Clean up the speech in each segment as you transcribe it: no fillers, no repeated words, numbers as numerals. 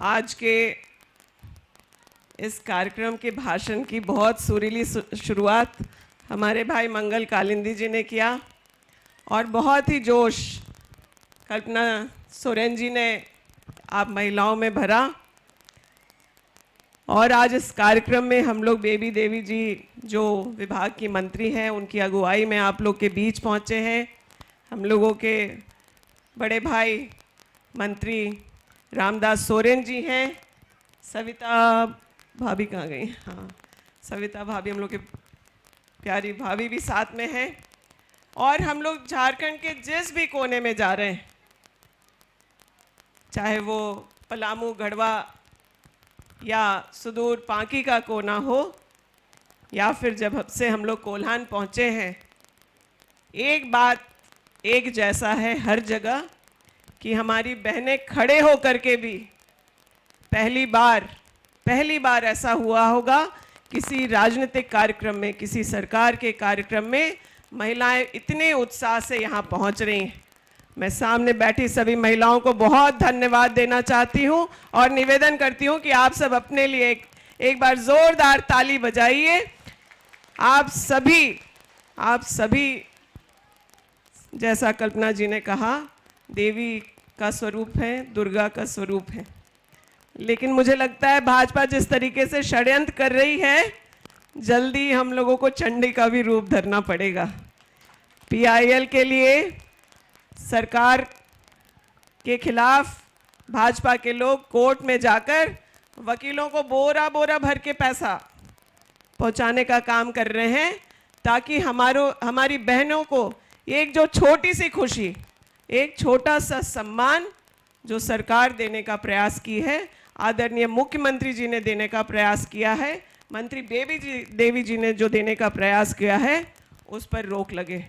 आज के इस कार्यक्रम के भाषण की बहुत सुरीली शुरुआत हमारे भाई मंगल कालिंदी जी ने किया और बहुत ही जोश कल्पना सोरेन जी ने आप महिलाओं में भरा। और आज इस कार्यक्रम में हम लोग बेबी देवी जी जो विभाग की मंत्री हैं, उनकी अगुवाई में आप लोग के बीच पहुंचे हैं। हम लोगों के बड़े भाई मंत्री रामदास सोरेन जी हैं। सविता भाभी कहाँ गई? हाँ, सविता भाभी हम लोग के प्यारी भाभी भी साथ में हैं। और हम लोग झारखंड के जिस भी कोने में जा रहे हैं, चाहे वो पलामू, गढ़वा या सुदूर पांकी का कोना हो, या फिर जब से हम लोग कोल्हान पहुँचे हैं, एक बात एक जैसा है हर जगह कि हमारी बहनें खड़े होकर के भी पहली बार ऐसा हुआ होगा किसी राजनीतिक कार्यक्रम में, किसी सरकार के कार्यक्रम में महिलाएं इतने उत्साह से यहाँ पहुँच रही हैं। मैं सामने बैठी सभी महिलाओं को बहुत धन्यवाद देना चाहती हूँ और निवेदन करती हूँ कि आप सब अपने लिए एक बार जोरदार ताली बजाइए। आप सभी जैसा कल्पना जी ने कहा, देवी का स्वरूप है, दुर्गा का स्वरूप है। लेकिन मुझे लगता है भाजपा जिस तरीके से षड्यंत्र कर रही है, जल्दी हम लोगों को चंडी का भी रूप धरना पड़ेगा। पीआईएल के लिए सरकार के खिलाफ भाजपा के लोग कोर्ट में जाकर वकीलों को बोरा बोरा भर के पैसा पहुंचाने का काम कर रहे हैं, ताकि हमारी बहनों को एक जो छोटी सी खुशी, एक छोटा सा सम्मान जो सरकार देने का प्रयास की है, आदरणीय मुख्यमंत्री जी ने देने का प्रयास किया है, मंत्री देवी जी ने जो देने का प्रयास किया है, उस पर रोक लगे।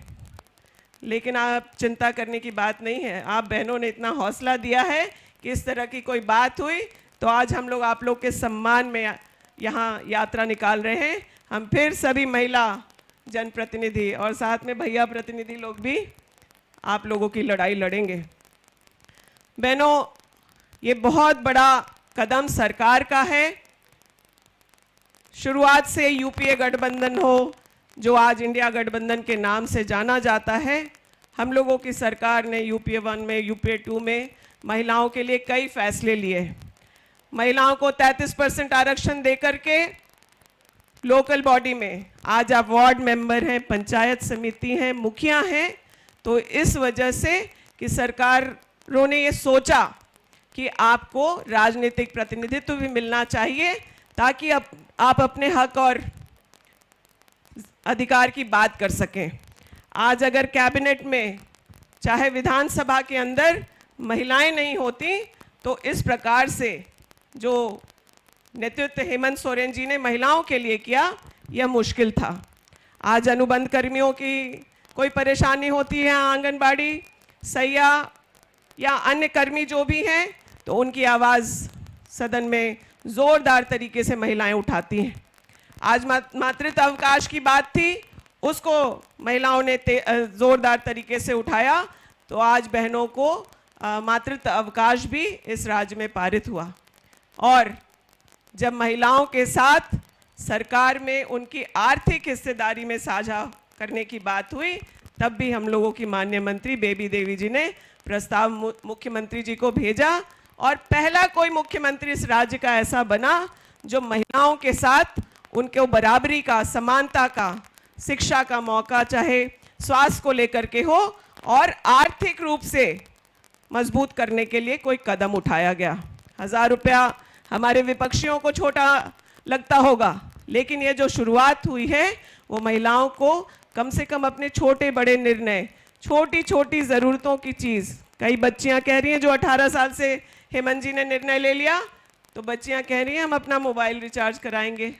लेकिन आप चिंता करने की बात नहीं है। आप बहनों ने इतना हौसला दिया है कि इस तरह की कोई बात हुई तो आज हम लोग आप लोग के सम्मान में यहाँ यात्रा निकाल रहे हैं। हम फिर सभी महिला जनप्रतिनिधि और साथ में भैया प्रतिनिधि लोग भी आप लोगों की लड़ाई लड़ेंगे। बहनों, ये बहुत बड़ा कदम सरकार का है। शुरुआत से यूपीए गठबंधन हो, जो आज इंडिया गठबंधन के नाम से जाना जाता है, हम लोगों की सरकार ने यूपीए 1 में, यूपीए 2 में महिलाओं के लिए कई फैसले लिए। महिलाओं को 33% आरक्षण देकर के लोकल बॉडी में आज आप वार्ड मेंबर हैं, पंचायत समिति हैं, मुखिया हैं। तो इस वजह से कि सरकारों ने ये सोचा कि आपको राजनीतिक प्रतिनिधित्व भी मिलना चाहिए, ताकि आप अपने हक और अधिकार की बात कर सकें। आज अगर कैबिनेट में, चाहे विधानसभा के अंदर महिलाएं नहीं होती, तो इस प्रकार से जो नेतृत्व हेमंत सोरेन जी ने महिलाओं के लिए किया, यह मुश्किल था। आज अनुबंध कर्मियों की कोई परेशानी होती है, आंगनबाड़ी, सैया या अन्य कर्मी जो भी हैं, तो उनकी आवाज़ सदन में ज़ोरदार तरीके से महिलाएं उठाती हैं। आज मातृत्व अवकाश की बात थी, उसको महिलाओं ने ज़ोरदार तरीके से उठाया, तो आज बहनों को मातृत्व अवकाश भी इस राज्य में पारित हुआ। और जब महिलाओं के साथ सरकार में उनकी आर्थिक हिस्सेदारी में साझा करने की बात हुई, तब भी हम लोगों की माननीय मंत्री बेबी देवी जी ने प्रस्ताव मुख्यमंत्री जी को भेजा, और पहला कोई मुख्यमंत्री इस राज्य का ऐसा बना जो महिलाओं के साथ उनको बराबरी का, समानता का, शिक्षा का मौका, चाहे स्वास्थ्य को लेकर के हो, और आर्थिक रूप से मजबूत करने के लिए कोई कदम उठाया गया। 1000 रुपया हमारे विपक्षियों को छोटा लगता होगा, लेकिन ये जो शुरुआत हुई है वो महिलाओं को कम से कम अपने छोटे बड़े निर्णय, छोटी छोटी ज़रूरतों की चीज़, कई बच्चियां कह रही हैं जो 18 साल से हेमंत जी ने निर्णय ले लिया, तो बच्चियां कह रही हैं हम अपना मोबाइल रिचार्ज कराएंगे।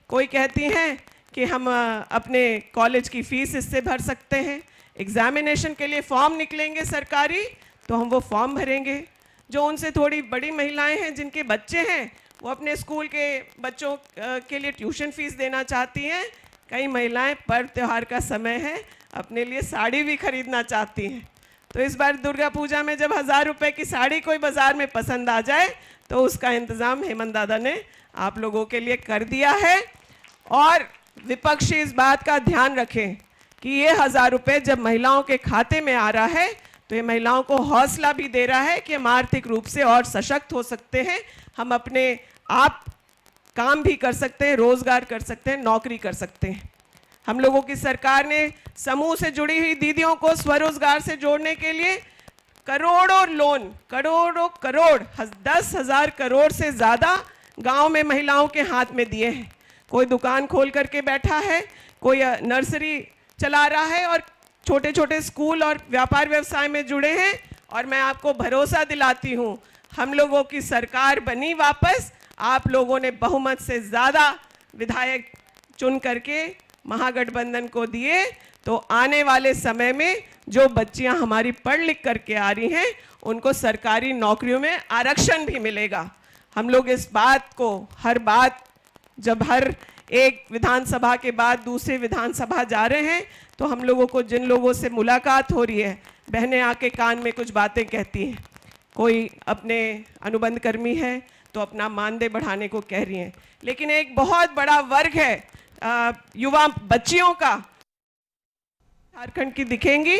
कोई कहती हैं कि हम अपने कॉलेज की फ़ीस इससे भर सकते हैं। एग्जामिनेशन के लिए फॉर्म निकलेंगे सरकारी, तो हम वो फॉर्म भरेंगे। जो उनसे थोड़ी बड़ी महिलाएं हैं, जिनके बच्चे हैं, वो अपने स्कूल के बच्चों के लिए ट्यूशन फीस देना चाहती हैं। कई महिलाएं पर्व त्यौहार का समय है, अपने लिए साड़ी भी खरीदना चाहती हैं। तो इस बार दुर्गा पूजा में जब 1000 रुपए की साड़ी कोई बाज़ार में पसंद आ जाए, तो उसका इंतज़ाम हेमंत दादा ने आप लोगों के लिए कर दिया है। और विपक्षी इस बात का ध्यान रखें कि ये 1000 रुपये जब महिलाओं के खाते में आ रहा है तो ये महिलाओं को हौसला भी दे रहा है कि हम आर्थिक रूप से और सशक्त हो सकते हैं, हम अपने आप काम भी कर सकते हैं, रोजगार कर सकते हैं, नौकरी कर सकते हैं। हम लोगों की सरकार ने समूह से जुड़ी हुई दीदियों को स्वरोजगार से जोड़ने के लिए करोड़ों लोन, करोड़ 10,000 करोड़ से ज़्यादा गांव में महिलाओं के हाथ में दिए हैं। कोई दुकान खोल करके बैठा है, कोई नर्सरी चला रहा है और छोटे छोटे स्कूल और व्यापार व्यवसाय में जुड़े हैं। और मैं आपको भरोसा दिलाती हूँ, हम लोगों की सरकार बनी वापस, आप लोगों ने बहुमत से ज़्यादा विधायक चुन करके महागठबंधन को दिए, तो आने वाले समय में जो बच्चियां हमारी पढ़ लिख करके आ रही हैं उनको सरकारी नौकरियों में आरक्षण भी मिलेगा। हम लोग इस बात को जब हर एक विधानसभा के बाद दूसरे विधानसभा जा रहे हैं तो हम लोगों को जिन लोगों से मुलाकात हो रही है, बहनें आके कान में कुछ बातें कहती हैं, कोई अपने अनुबंध कर्मी है तो अपना मानदेय बढ़ाने को कह रही हैं, लेकिन एक बहुत बड़ा वर्ग है युवा बच्चियों का झारखंड की दिखेंगी।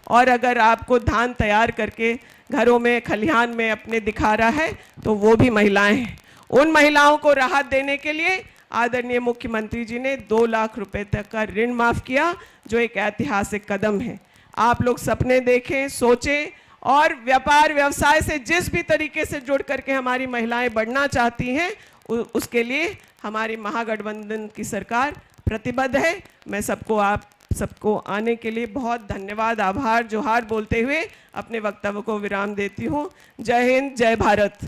और अगर आपको धान तैयार करके घरों में खलिहान में अपने दिखा रहा है तो वो भी महिलाएं हैं। उन महिलाओं को राहत देने के लिए आदरणीय मुख्यमंत्री जी ने 2 लाख रुपए तक का ऋण माफ किया, जो एक ऐतिहासिक कदम है। आप लोग सपने देखें, सोचें और व्यापार व्यवसाय से जिस भी तरीके से जुड़ करके हमारी महिलाएं बढ़ना चाहती हैं उसके लिए हमारी महागठबंधन की सरकार प्रतिबद्ध है। मैं आप सबको आने के लिए बहुत धन्यवाद, आभार, जोहार बोलते हुए अपने वक्तव्य को विराम देती हूँ। जय हिंद, जय भारत।